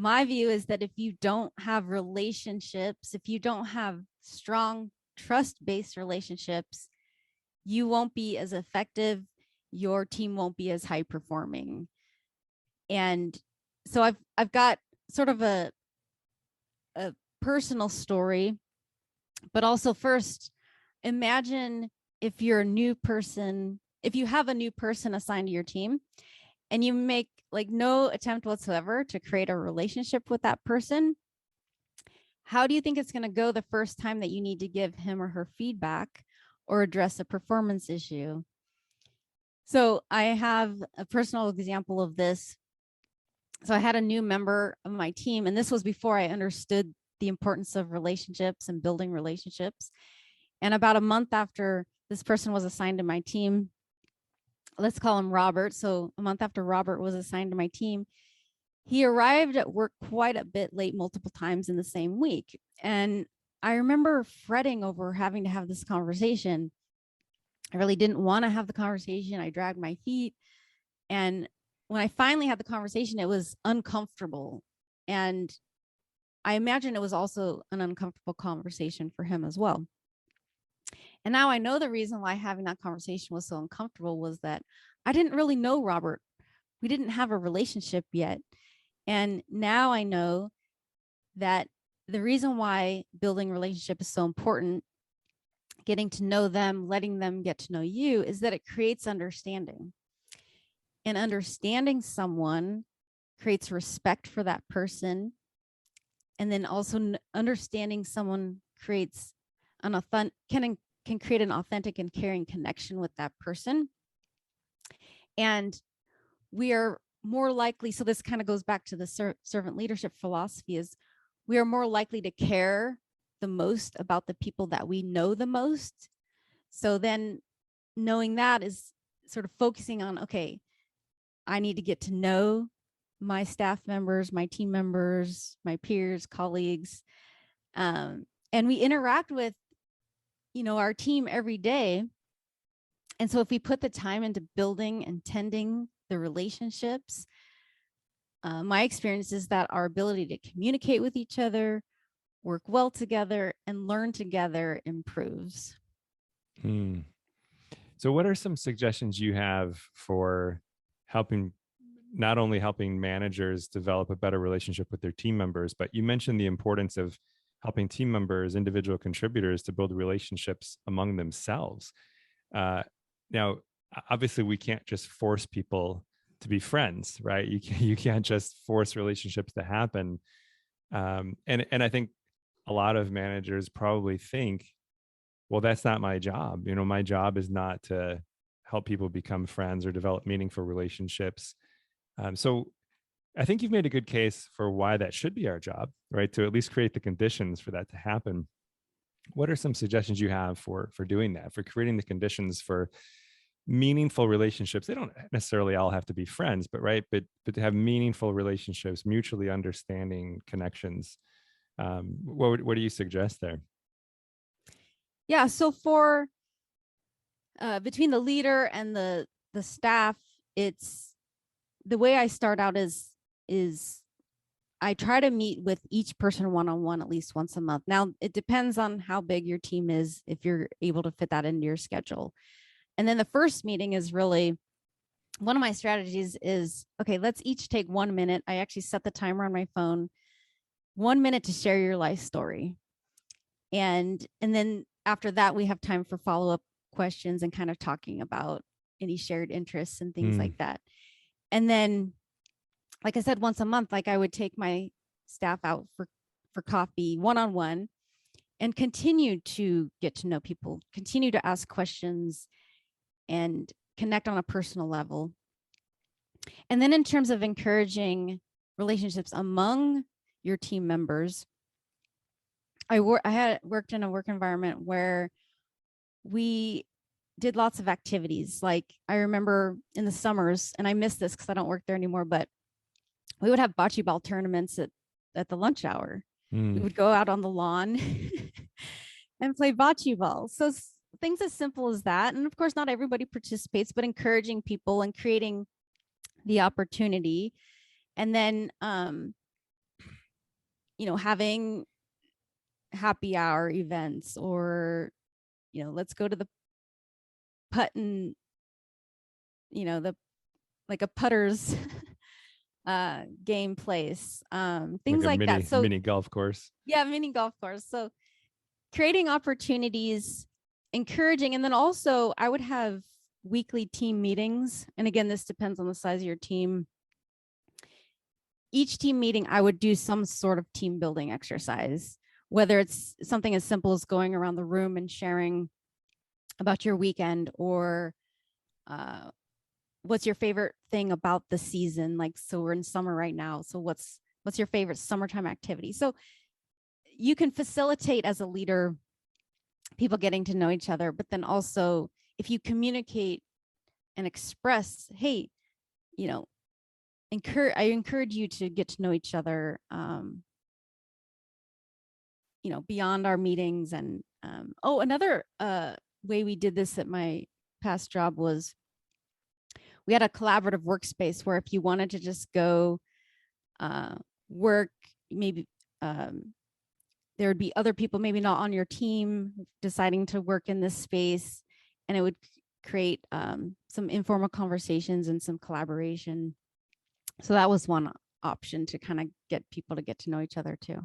my view is that if you don't have relationships, if you don't have strong trust-based relationships, you won't be as effective. Your team won't be as high performing. And so I've got sort of a personal story, but also first, imagine if you're a new person, if you have a new person assigned to your team and you make like no attempt whatsoever to create a relationship with that person, how do you think it's going to go the first time that you need to give him or her feedback or address a performance issue? So I have a personal example of this. So I had a new member of my team, and this was before I understood the importance of relationships and building relationships. And about a month after this person was assigned to my team, let's call him Robert. So a month after Robert was assigned to my team, he arrived at work quite a bit late multiple times in the same week. And I remember fretting over having to have this conversation. I really didn't want to have the conversation. I dragged my feet. And when I finally had the conversation, it was uncomfortable. And I imagine it was also an uncomfortable conversation for him as well. And now I know the reason why having that conversation was so uncomfortable was that I didn't really know Robert. We didn't have a relationship yet. And now I know that the reason why building relationship is so important, getting to know them, letting them get to know you, is that it creates understanding. And understanding someone creates respect for that person. And then also understanding someone creates an can create an authentic and caring connection with that person. And we are more likely, so this kind of goes back to the servant leadership philosophy, is we are more likely to care the most about the people that we know the most. So then knowing that is sort of focusing on, okay, I need to get to know my staff members, my team members, my peers, colleagues. And we interact with, our team every day. And so if we put the time into building and tending the relationships, my experience is that our ability to communicate with each other, work well together, and learn together improves. So what are some suggestions you have for not only helping managers develop a better relationship with their team members, but you mentioned the importance of helping team members, individual contributors, to build relationships among themselves. Now, obviously, we can't just force people to be friends, right? You can't just force relationships to happen. And I think a lot of managers probably think, well, that's not my job. My job is not to help people become friends or develop meaningful relationships. So I think you've made a good case for why that should be our job, right? To at least create the conditions for that to happen. What are some suggestions you have for doing that, for creating the conditions for meaningful relationships? They don't necessarily all have to be friends, but to have meaningful relationships, mutually understanding connections. What do you suggest there? Yeah, so for between the leader and the staff, it's the way I start out is I try to meet with each person one-on-one at least once a month. Now, it depends on how big your team is, if you're able to fit that into your schedule. And then the first meeting is really, one of my strategies is, okay, let's each take 1 minute. I actually set the timer on my phone, 1 minute to share your life story. And then after that, we have time for follow-up questions and kind of talking about any shared interests and things like that. And then, like I said, once a month, like I would take my staff out for coffee one-on-one and continue to get to know people, continue to ask questions and connect on a personal level. And then in terms of encouraging relationships among your team members, I had worked in a work environment where we did lots of activities. Like I remember in the summers, and I miss this because I don't work there anymore, but we would have bocce ball tournaments at the lunch hour. We would go out on the lawn and play bocce ball. So things as simple as that. And of course, not everybody participates, but encouraging people and creating the opportunity. And then having happy hour events, or, let's go to the putt and, the like a putters game place, things Like a like that. So mini golf course. yeah, mini golf course. So creating opportunities, encouraging, and then also I would have weekly team meetings. And again, this depends on the size of your team. Each team meeting, I would do some sort of team building exercise, whether it's something as simple as going around the room and sharing about your weekend, or what's your favorite thing about the season? Like, so we're in summer right now. So what's your favorite summertime activity? So you can facilitate as a leader, people getting to know each other, but then also if you communicate and express, hey, I encourage you to get to know each other, beyond our meetings. And another way we did this at my past job was we had a collaborative workspace where if you wanted to just go work, maybe there would be other people maybe not on your team deciding to work in this space, and it would create some informal conversations and some collaboration. So that was one option to kind of get people to get to know each other too.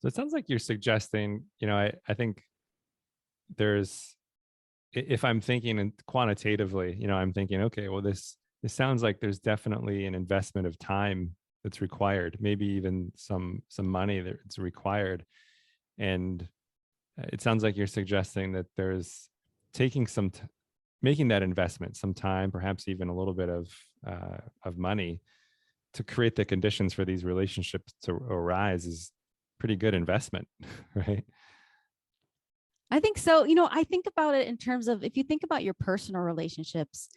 So it sounds like you're suggesting, I think there's, if I'm thinking quantitatively, I'm thinking, okay, well, this sounds like there's definitely an investment of time that's required, maybe even some money that's required. And it sounds like you're suggesting that there's taking making that investment, some time, perhaps even a little bit of money to create the conditions for these relationships to arise is pretty good investment, right? I think so. I think about it in terms of, if you think about your personal relationships,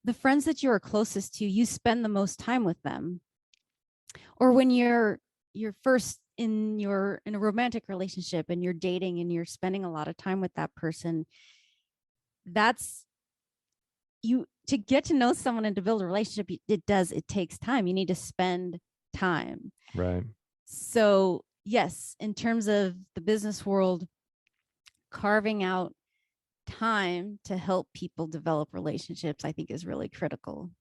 the friends that you are closest to, you spend the most time with them. Or when you're first in a romantic relationship and you're dating and you're spending a lot of time with that person, that's to get to know someone and to build a relationship, it takes time. You need to spend time. Right. So yes, in terms of the business world, carving out time to help people develop relationships, I think, is really critical.